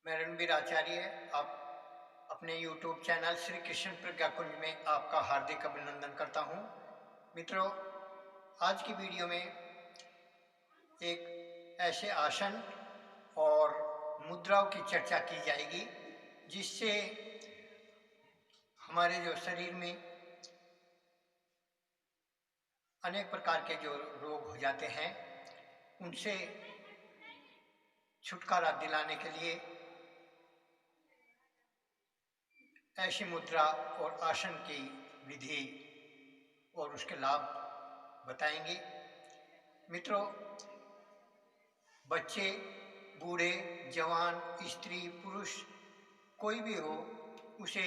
मैं रणबीर आचार्य, आप अपने YouTube चैनल श्री कृष्ण प्रज्ञा कुंज में आपका हार्दिक अभिनंदन करता हूं। मित्रों, आज की वीडियो में एक ऐसे आसन और मुद्राओं की चर्चा की जाएगी जिससे हमारे जो शरीर में अनेक प्रकार के जो रोग हो जाते हैं उनसे छुटकारा दिलाने के लिए ऐसी मुद्रा और आसन की विधि और उसके लाभ बताएंगे। मित्रों, बच्चे, बूढ़े, जवान, स्त्री, पुरुष, कोई भी हो, उसे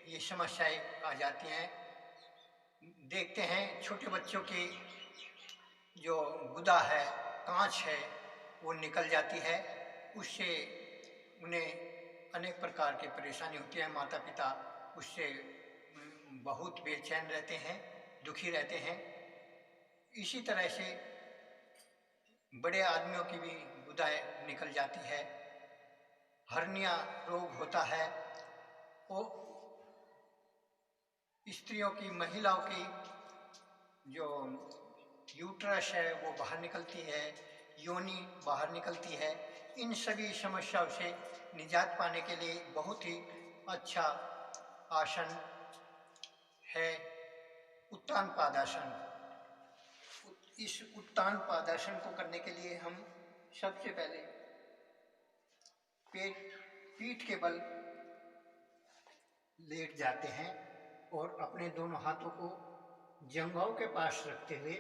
ये समस्याएं आ जाती हैं। देखते हैं छोटे बच्चों की जो गुदा है, कांच है, वो निकल जाती है। उससे उन्हें अनेक प्रकार की परेशानी होती है। माता पिता उससे बहुत बेचैन रहते हैं, दुखी रहते हैं। इसी तरह से बड़े आदमियों की भी गुदाएं निकल जाती है। हर्निया रोग होता है। वो स्त्रियों की, महिलाओं की जो यूट्रस है वो बाहर निकलती है, योनि बाहर निकलती है। इन सभी समस्याओं से निजात पाने के लिए बहुत ही अच्छा आसन है उत्तान पादासन। इस उत्तान पादासन को करने के लिए हम सबसे पहले पीठ के बल लेट जाते हैं और अपने दोनों हाथों को जंघों के पास रखते हुए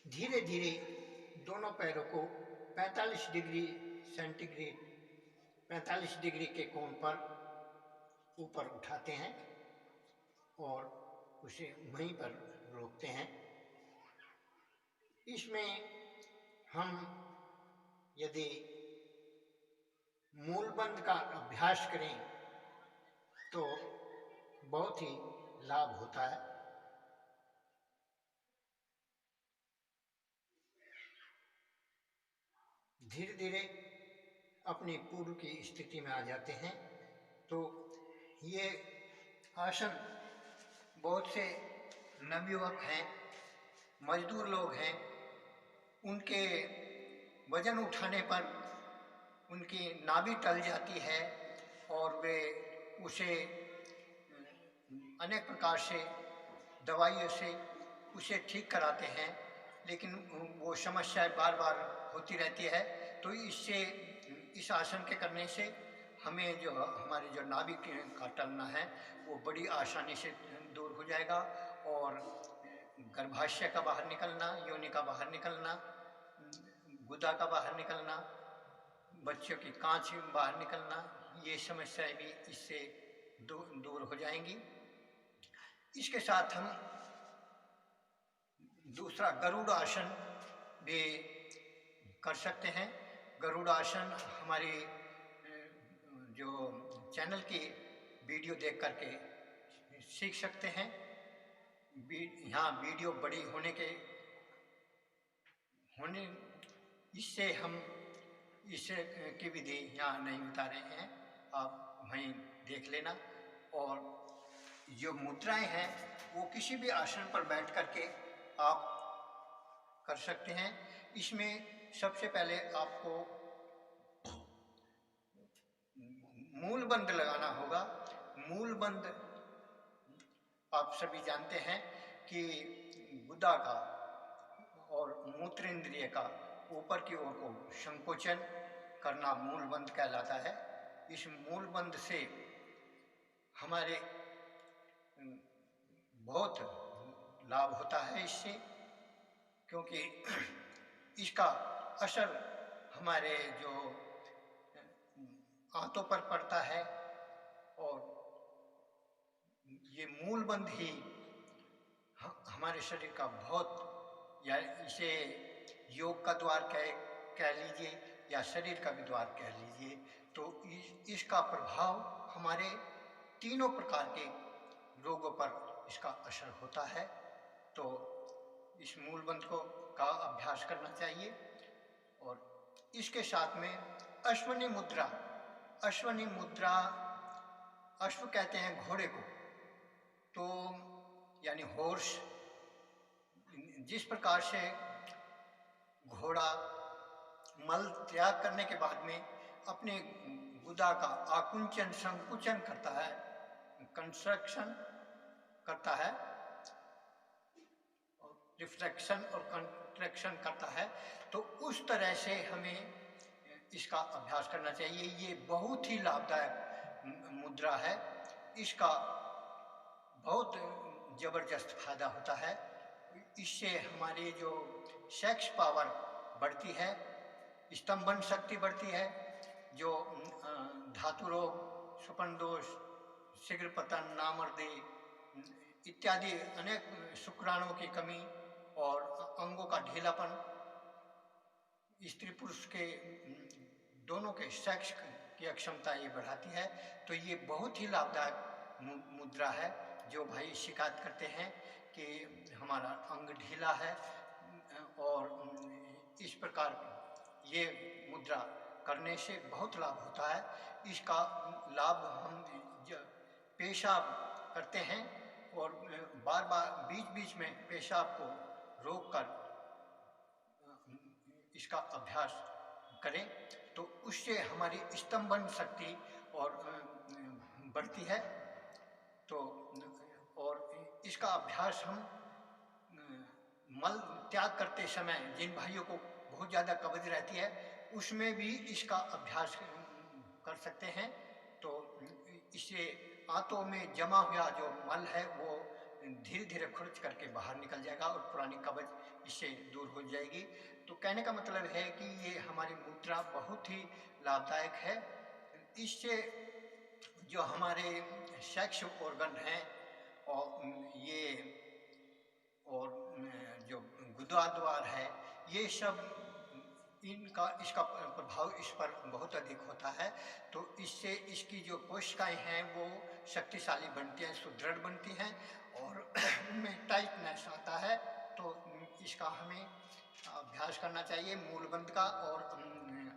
धीरे धीरे दोनों पैरों को 45 डिग्री सेंटीग्रेड 45 डिग्री के कोण पर ऊपर उठाते हैं और उसे वहीं पर रोकते हैं। इसमें हम यदि मूलबंध का अभ्यास करें तो बहुत ही लाभ होता है। धीरे धीरे अपनी पूर्व की स्थिति में आ जाते हैं। तो ये आसन बहुत से नवयुवक हैं, मजदूर लोग हैं, उनके वजन उठाने पर उनकी नाभि टल जाती है और वे उसे अनेक प्रकार से दवाइयों से उसे ठीक कराते हैं, लेकिन वो समस्या बार बार होती रहती है। तो इससे, इस आसन के करने से हमें जो हमारी जो नाभि का टलना है वो बड़ी आसानी से दूर हो जाएगा और गर्भाशय का बाहर निकलना, योनि का बाहर निकलना, गुदा का बाहर निकलना, बच्चों की कांच बाहर निकलना, ये समस्याएं भी इससे दूर हो जाएंगी। इसके साथ हम दूसरा गरुड़ आसन भी कर सकते हैं। गरुड़ आसन हमारी जो चैनल की वीडियो देख करके सीख सकते हैं। यहाँ वीडियो बड़ी होने इससे हम इसे की विधि यहाँ नहीं बता रहे हैं, आप वहीं देख लेना। और जो मुद्राएं हैं वो किसी भी आसन पर बैठ करके आप कर सकते हैं। इसमें सबसे पहले आपको मूल बंद लगाना होगा। मूल बंद आप सभी जानते हैं कि गुदा का और मूत्र इंद्रिय का ऊपर की ओर को संकोचन करना मूल बंद कहलाता है। इस मूल बंद से हमारे बहुत लाभ होता है इससे, क्योंकि इसका असर हमारे जो आंतों पर पड़ता है और ये मूल बंद ही हमारे शरीर का बहुत, या इसे योग का द्वार कह लीजिए या शरीर का भी द्वार कह लीजिए। तो इसका प्रभाव हमारे तीनों प्रकार के रोगों पर इसका असर होता है। तो इस मूलबंध का अभ्यास करना चाहिए। और इसके साथ में अश्वनी मुद्रा अश्वनी मुद्रा, अश्व कहते हैं घोड़े को, तो यानी हॉर्स। जिस प्रकार से घोड़ा मल त्याग करने के बाद में अपने गुदा का आकुंचन संकुचन करता है, कंस्ट्रक्शन करता है, रिफ्लेक्शन और कंट्रैक्शन करता है, तो उस तरह से हमें इसका अभ्यास करना चाहिए। ये बहुत ही लाभदायक मुद्रा है, इसका बहुत ज़बरदस्त फायदा होता है। इससे हमारी जो सेक्स पावर बढ़ती है, स्तंभन शक्ति बढ़ती है, जो धातु रोग, स्वपन दोष, शीघ्र पतन, नामर्दी इत्यादि अनेक शुक्राणुओं की कमी और अंगों का ढीलापन, स्त्री पुरुष के दोनों के सेक्स की अक्षमता ये बढ़ाती है। तो ये बहुत ही लाभदायक मुद्रा है। जो भाई शिकायत करते हैं कि हमारा अंग ढीला है, और इस प्रकार ये मुद्रा करने से बहुत लाभ होता है। इसका लाभ हम पेशाब करते हैं और बार बार बीच बीच में पेशाब को रोककर इसका अभ्यास करें, तो उससे हमारी स्तंभन शक्ति और बढ़ती है। तो और इसका अभ्यास हम मल त्याग करते समय, जिन भाइयों को बहुत ज़्यादा कब्ज रहती है, उसमें भी इसका अभ्यास कर सकते हैं। तो इससे आंतों में जमा हुआ जो मल है वो धीरे धीरे खुर्च करके बाहर निकल जाएगा और पुरानी कब्ज इससे दूर हो जाएगी। तो कहने का मतलब है कि ये हमारी मुद्रा बहुत ही लाभदायक है। इससे जो हमारे सेक्स ऑर्गन हैं और ये और जो गुदा द्वार है, ये सब इसका प्रभाव इस पर बहुत अधिक होता है। तो इससे इसकी जो कोशिकाएं हैं वो शक्तिशाली बनती हैं, सुदृढ़ बनती हैं और उनमें टाइटनेस आता है। तो इसका हमें अभ्यास करना चाहिए, मूलबंध का और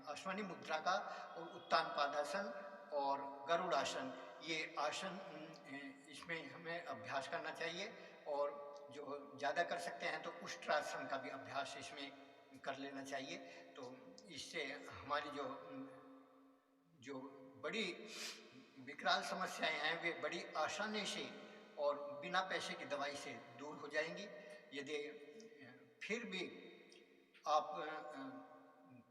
अश्वनी मुद्रा का, और उत्तान पादासन और गरुड़ासन, ये आसन इसमें हमें अभ्यास करना चाहिए। और जो ज़्यादा कर सकते हैं तो उष्ट्रासन का भी अभ्यास इसमें कर लेना चाहिए। तो इससे हमारी जो बड़ी विकराल समस्याएं हैं वे बड़ी आसानी से और बिना पैसे की दवाई से दूर हो जाएंगी। यदि फिर भी आप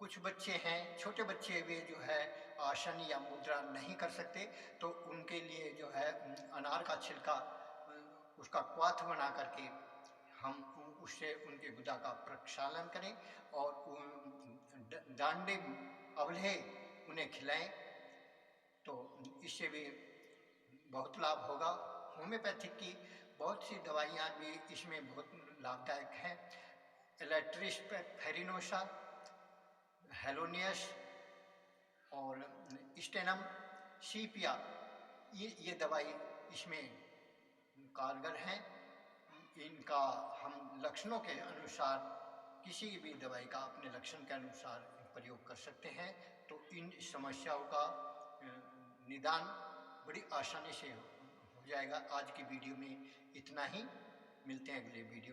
कुछ बच्चे हैं, छोटे बच्चे, वे जो है आसन या मुद्रा नहीं कर सकते, तो उनके लिए जो है अनार का छिलका, उसका क्वाथ बना करके हम उससे उनके गुदा का प्रक्षालन करें और डांडे अवले उन्हें खिलाएं, तो इससे भी बहुत लाभ होगा। होम्योपैथिक की बहुत सी दवाइयाँ भी इसमें बहुत लाभदायक हैं। एलेट्रिस फेरिनोसा, हेलोनियस और स्टेनम सीपिया, ये दवाई इसमें कारगर हैं। इनका हम लक्षणों के अनुसार किसी भी दवाई का अपने लक्षण के अनुसार प्रयोग कर सकते हैं। तो इन समस्याओं का निदान बड़ी आसानी से हो जाएगा। आज की वीडियो में इतना ही, मिलते हैं अगले वीडियो में।